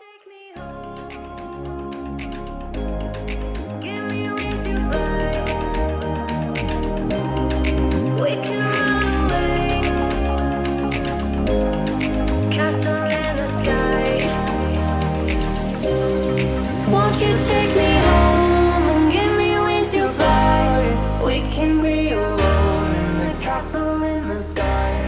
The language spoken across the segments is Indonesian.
Take me home. Give me with your vibe. We can run away. Castle in the sky. Won't you take me home and give me with your vibe? We can be alone in the castle in the sky.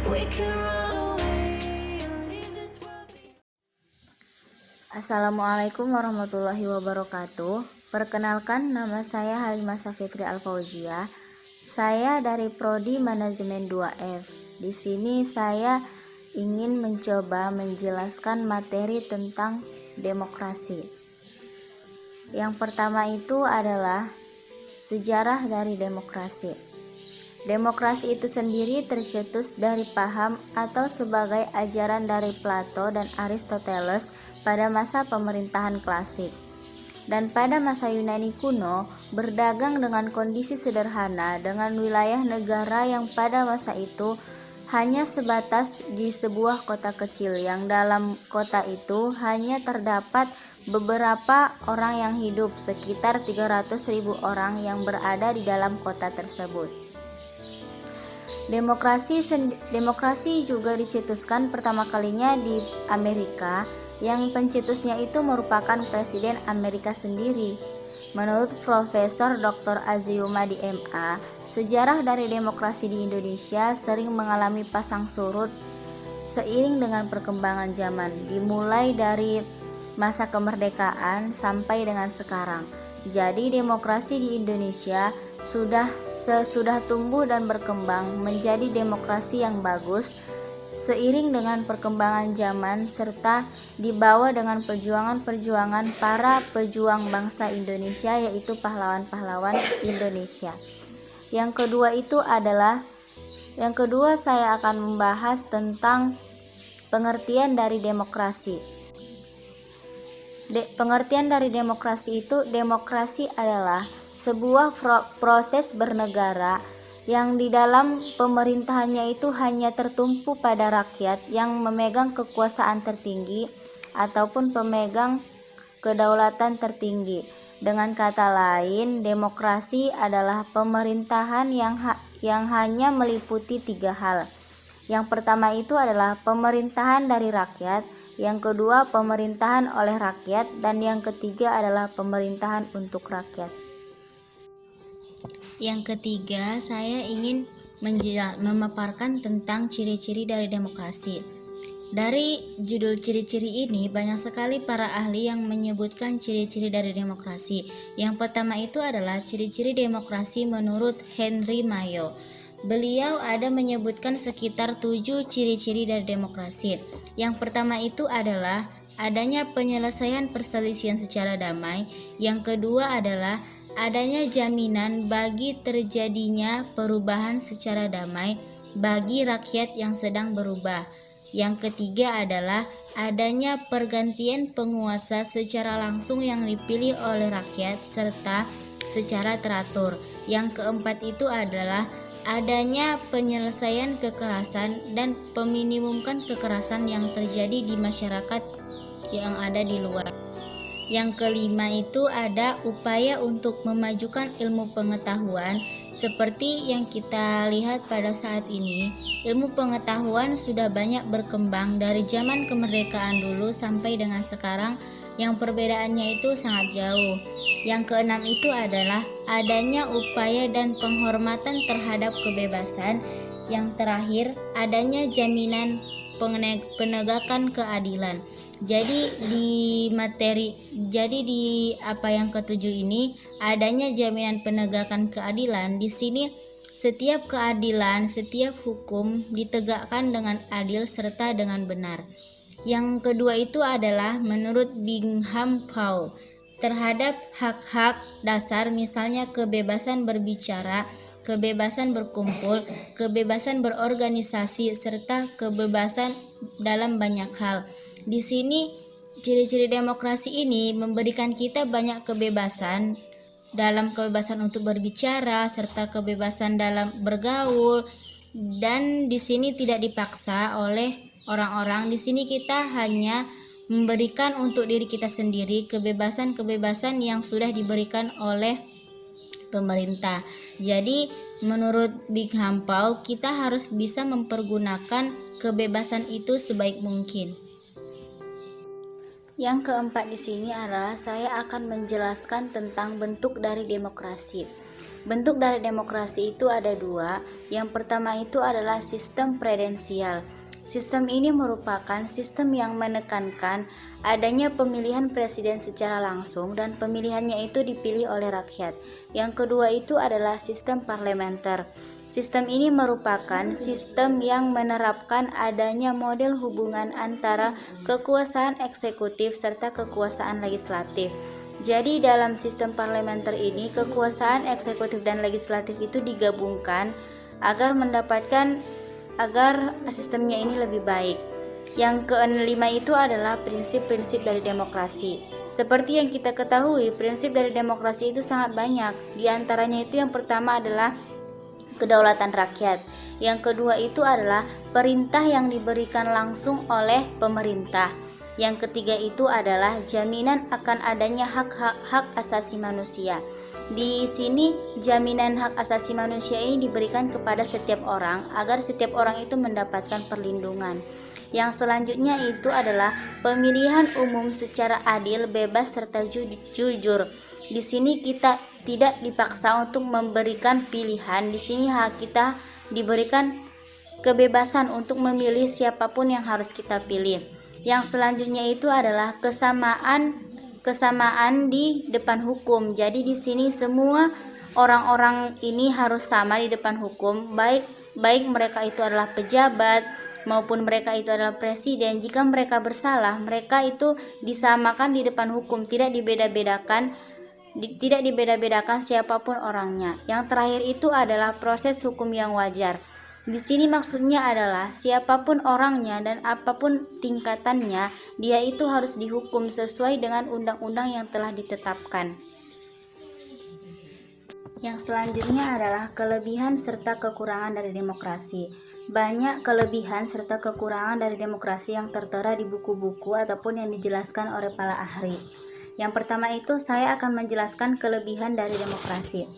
We can run away and leave this world behind. Assalamualaikum warahmatullahi wabarakatuh. Perkenalkan, nama saya Halimah Safitri Al-Fauzia. Saya dari Prodi Manajemen 2F. Di sini saya ingin mencoba menjelaskan materi tentang demokrasi. Yang pertama itu adalah sejarah dari demokrasi. Demokrasi itu sendiri tercetus dari paham atau sebagai ajaran dari Plato dan Aristoteles pada masa pemerintahan klasik. Dan pada masa Yunani kuno, berdagang dengan kondisi sederhana dengan wilayah negara yang pada masa itu hanya sebatas di sebuah kota kecil yang dalam kota itu hanya terdapat beberapa orang yang hidup, sekitar 300.000 orang yang berada di dalam kota tersebut. Demokrasi juga dicetuskan pertama kalinya di Amerika, yang pencetusnya itu merupakan Presiden Amerika sendiri. Menurut Profesor Dr. Aziyumadi MA, sejarah dari demokrasi di Indonesia sering mengalami pasang surut seiring dengan perkembangan zaman, dimulai dari masa kemerdekaan sampai dengan sekarang. Jadi demokrasi di Indonesia sesudah tumbuh dan berkembang menjadi demokrasi yang bagus seiring dengan perkembangan zaman serta dibawa dengan perjuangan-perjuangan para pejuang bangsa Indonesia, yaitu pahlawan-pahlawan Indonesia. Yang kedua saya akan membahas tentang pengertian dari demokrasi. Pengertian dari demokrasi itu, demokrasi adalah sebuah proses bernegara yang di dalam pemerintahannya itu hanya tertumpu pada rakyat yang memegang kekuasaan tertinggi ataupun pemegang kedaulatan tertinggi. Dengan kata lain, demokrasi adalah pemerintahan yang hanya meliputi 3 hal. Yang pertama itu adalah pemerintahan dari rakyat, yang kedua pemerintahan oleh rakyat, dan yang ketiga adalah pemerintahan untuk rakyat. Yang ketiga, saya ingin memaparkan tentang ciri-ciri dari demokrasi. Dari judul ciri-ciri ini, banyak sekali para ahli yang menyebutkan ciri-ciri dari demokrasi. Yang pertama itu adalah ciri-ciri demokrasi menurut Henry Mayo. Beliau ada menyebutkan sekitar 7 ciri-ciri dari demokrasi. Yang pertama itu adalah adanya penyelesaian perselisihan secara damai. Yang kedua adalah adanya jaminan bagi terjadinya perubahan secara damai bagi rakyat yang sedang berubah. Yang ketiga adalah adanya pergantian penguasa secara langsung yang dipilih oleh rakyat serta secara teratur. Yang keempat itu adalah adanya penyelesaian kekerasan dan peminimumkan kekerasan yang terjadi di masyarakat yang ada di luar. Yang kelima itu ada upaya untuk memajukan ilmu pengetahuan. Seperti yang kita lihat pada saat ini, ilmu pengetahuan sudah banyak berkembang dari zaman kemerdekaan dulu sampai dengan sekarang, yang perbedaannya itu sangat jauh. Yang keenam itu adalah adanya upaya dan penghormatan terhadap kebebasan. Yang terakhir, adanya jaminan penegakan keadilan. Jadi di apa yang ketujuh ini adanya jaminan penegakan keadilan. Di sini setiap keadilan, setiap hukum ditegakkan dengan adil serta dengan benar. Yang kedua itu adalah menurut Bingham Paul terhadap hak-hak dasar, misalnya kebebasan berbicara, kebebasan berkumpul, kebebasan berorganisasi, serta kebebasan dalam banyak hal. Di sini ciri-ciri demokrasi ini memberikan kita banyak kebebasan dalam kebebasan untuk berbicara serta kebebasan dalam bergaul, dan di sini tidak dipaksa oleh orang-orang. Di sini kita hanya memberikan untuk diri kita sendiri kebebasan-kebebasan yang sudah diberikan oleh pemerintah. Jadi menurut Big Hampau, kita harus bisa mempergunakan kebebasan itu sebaik mungkin. Yang keempat di sini adalah saya akan menjelaskan tentang bentuk dari demokrasi. Bentuk dari demokrasi itu ada dua. Yang pertama itu adalah sistem presidensial. Sistem ini merupakan sistem yang menekankan adanya pemilihan presiden secara langsung dan pemilihannya itu dipilih oleh rakyat. Yang kedua itu adalah sistem parlementer. Sistem ini merupakan sistem yang menerapkan adanya model hubungan antara kekuasaan eksekutif serta kekuasaan legislatif. Jadi dalam sistem parlementer ini kekuasaan eksekutif dan legislatif itu digabungkan agar sistemnya ini lebih baik. Yang kelima itu adalah prinsip-prinsip dari demokrasi. Seperti yang kita ketahui, prinsip dari demokrasi itu sangat banyak. Di antaranya itu yang pertama adalah kedaulatan rakyat. Yang kedua itu adalah perintah yang diberikan langsung oleh pemerintah. Yang ketiga itu adalah jaminan akan adanya hak asasi manusia. Di sini jaminan hak asasi manusia ini diberikan kepada setiap orang agar setiap orang itu mendapatkan perlindungan. Yang selanjutnya itu adalah pemilihan umum secara adil, bebas serta jujur. Di sini kita tidak dipaksa untuk memberikan pilihan. Di sini hak kita diberikan kebebasan untuk memilih siapapun yang harus kita pilih. Yang selanjutnya itu adalah kesamaan di depan hukum. Jadi di sini semua orang-orang ini harus sama di depan hukum, baik mereka itu adalah pejabat maupun mereka itu adalah presiden. Jika mereka bersalah, mereka itu disamakan di depan hukum, tidak dibeda-bedakan siapapun orangnya. Yang terakhir itu adalah proses hukum yang wajar. Di sini maksudnya adalah siapapun orangnya dan apapun tingkatannya, dia itu harus dihukum sesuai dengan undang-undang yang telah ditetapkan. Yang selanjutnya adalah kelebihan serta kekurangan dari demokrasi. Banyak kelebihan serta kekurangan dari demokrasi yang tertera di buku-buku ataupun yang dijelaskan oleh para ahli. Yang pertama itu saya akan menjelaskan kelebihan dari demokrasi.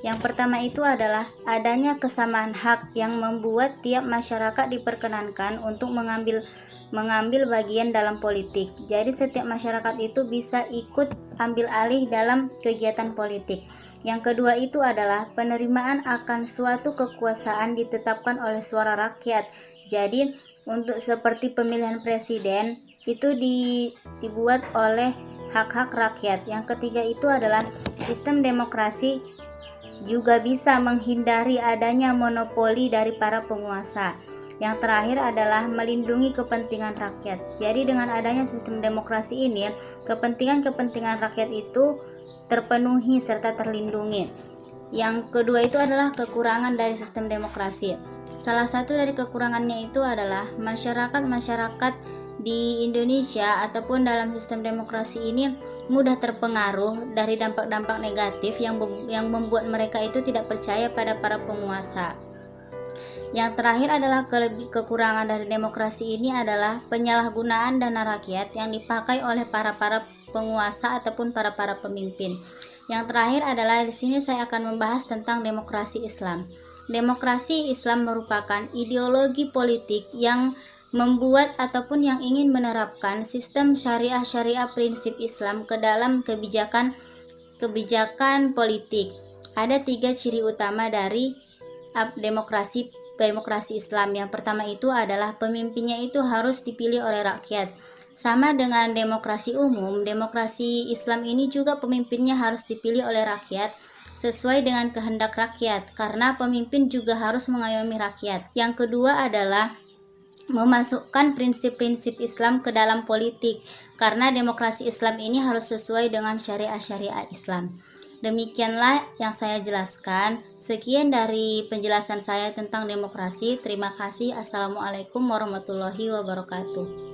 Yang pertama itu adalah adanya kesamaan hak yang membuat tiap masyarakat diperkenankan untuk mengambil bagian dalam politik. Jadi setiap masyarakat itu bisa ikut ambil alih dalam kegiatan politik. Yang kedua itu adalah penerimaan akan suatu kekuasaan ditetapkan oleh suara rakyat. Jadi untuk seperti pemilihan presiden itu dibuat oleh hak-hak rakyat. Yang ketiga itu adalah sistem demokrasi juga bisa menghindari adanya monopoli dari para penguasa. Yang terakhir adalah melindungi kepentingan rakyat. Jadi dengan adanya sistem demokrasi ini, kepentingan rakyat itu terpenuhi serta terlindungi. Yang kedua itu adalah kekurangan dari sistem demokrasi. Salah satu dari kekurangannya itu adalah masyarakat di Indonesia ataupun dalam sistem demokrasi ini mudah terpengaruh dari dampak-dampak negatif yang membuat mereka itu tidak percaya pada para penguasa. Yang terakhir adalah kekurangan dari demokrasi ini adalah penyalahgunaan dana rakyat yang dipakai oleh para penguasa ataupun para pemimpin. Yang terakhir adalah di sini saya akan membahas tentang demokrasi Islam. Demokrasi Islam merupakan ideologi politik yang membuat ataupun yang ingin menerapkan sistem syariah prinsip Islam ke dalam kebijakan politik. Ada 3 ciri utama dari demokrasi Islam. Yang pertama itu adalah pemimpinnya itu harus dipilih oleh rakyat. Sama dengan demokrasi umum, demokrasi Islam ini juga pemimpinnya harus dipilih oleh rakyat sesuai dengan kehendak rakyat, karena pemimpin juga harus mengayomi rakyat. Yang kedua adalah memasukkan prinsip-prinsip Islam ke dalam politik, karena demokrasi Islam ini harus sesuai dengan syariah Islam. Demikianlah yang saya jelaskan. Sekian dari penjelasan saya tentang demokrasi. Terima kasih. Assalamualaikum warahmatullahi wabarakatuh.